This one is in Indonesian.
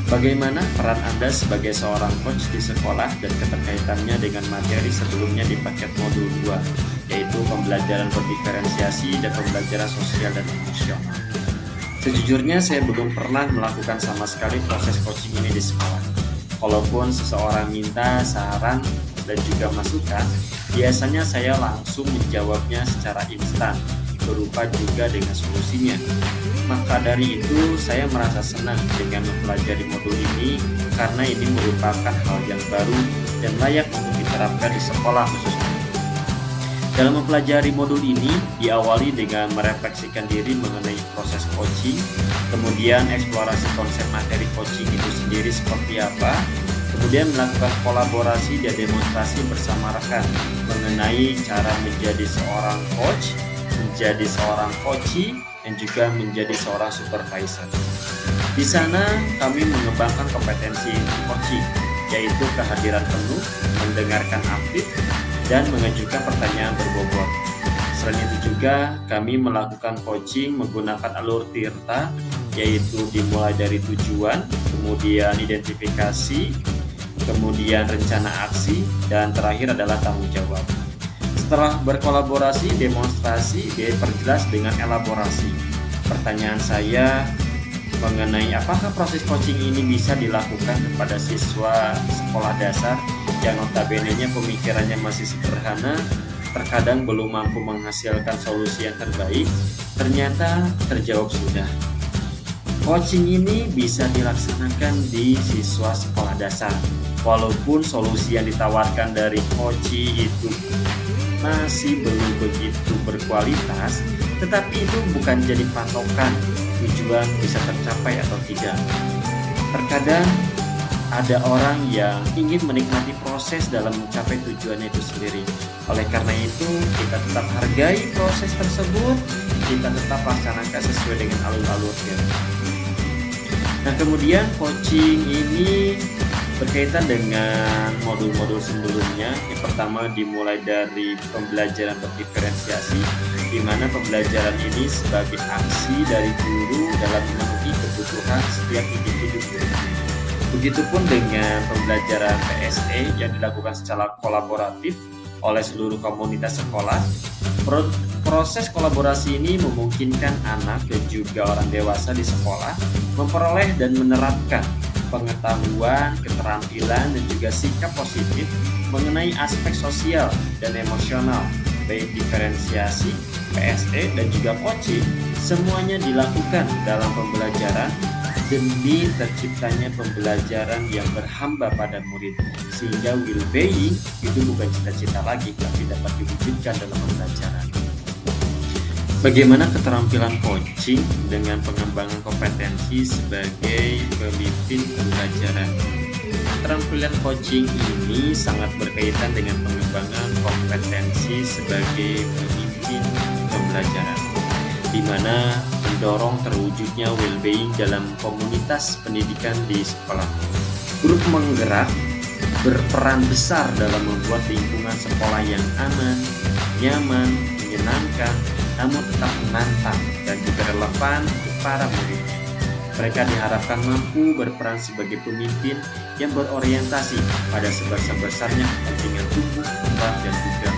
Bagaimana peran Anda sebagai seorang coach di sekolah dan keterkaitannya dengan materi sebelumnya di paket modul 2, yaitu pembelajaran berdiferensiasi dan pembelajaran sosial dan emosional. Sejujurnya saya belum pernah melakukan sama sekali proses coaching ini di sekolah. Kalaupun seseorang minta saran dan juga masukan, biasanya saya langsung menjawabnya secara instan, berupa juga dengan solusinya. Maka dari itu saya merasa senang dengan mempelajari modul ini karena ini merupakan hal yang baru dan layak untuk diterapkan di sekolah khususnya. Dalam mempelajari modul ini diawali dengan merefleksikan diri mengenai proses coaching, kemudian eksplorasi konsep materi coaching itu sendiri seperti apa, kemudian melakukan kolaborasi dan demonstrasi bersama rekan mengenai cara menjadi seorang coach, menjadi seorang coachee, dan juga menjadi seorang supervisor. Di sana kami mengembangkan kompetensi coaching, yaitu kehadiran penuh, mendengarkan aktif, dan mengajukan pertanyaan berbobot. Selain itu juga kami melakukan coaching menggunakan alur tirta, yaitu dimulai dari tujuan, kemudian identifikasi, kemudian rencana aksi, dan terakhir adalah tanggung jawab. Setelah berkolaborasi, demonstrasi diperjelas dengan elaborasi. Pertanyaan saya mengenai apakah proses coaching ini bisa dilakukan kepada siswa sekolah dasar yang notabene-nya pemikirannya masih sederhana, terkadang belum mampu menghasilkan solusi yang terbaik, ternyata terjawab sudah. Coaching ini bisa dilaksanakan di siswa sekolah dasar, walaupun solusi yang ditawarkan dari coaching itu masih belum begitu berkualitas, tetapi itu bukan jadi patokan tujuan bisa tercapai atau tidak. Terkadang ada orang yang ingin menikmati proses dalam mencapai tujuannya itu sendiri. Oleh karena itu, kita tetap hargai proses tersebut, kita tetap laksanakan sesuai dengan alur-alurnya. Nah, kemudian coaching ini berkaitan dengan modul-modul sebelumnya. Yang pertama dimulai dari pembelajaran berdiferensiasi, di mana pembelajaran ini sebagai aksi dari guru dalam memenuhi kebutuhan setiap individu guru. Begitupun dengan pembelajaran PSE yang dilakukan secara kolaboratif oleh seluruh komunitas sekolah. Proses kolaborasi ini memungkinkan anak dan juga orang dewasa di sekolah memperoleh dan menerapkan pengetahuan, keterampilan, dan juga sikap positif mengenai aspek sosial dan emosional, baik diferensiasi, PSE, dan juga coaching. Semuanya dilakukan dalam pembelajaran demi terciptanya pembelajaran yang berhamba pada murid, sehingga well-being itu bukan cita-cita lagi, tapi dapat diwujudkan dalam pembelajaran. Bagaimana keterampilan coaching dengan pengembangan kompetensi sebagai pemimpin pembelajaran? Keterampilan coaching ini sangat berkaitan dengan pengembangan kompetensi sebagai pemimpin pembelajaran, di mana mendorong terwujudnya well-being dalam komunitas pendidikan di sekolah. Grup menggerak berperan besar dalam membuat lingkungan sekolah yang aman, nyaman, menyenangkan, namun tetap menantang dan juga relevan untuk para muridnya. Mereka diharapkan mampu berperan sebagai pemimpin yang berorientasi pada sebesar-besarnya kepentingan tumbuh, kembang, dan juga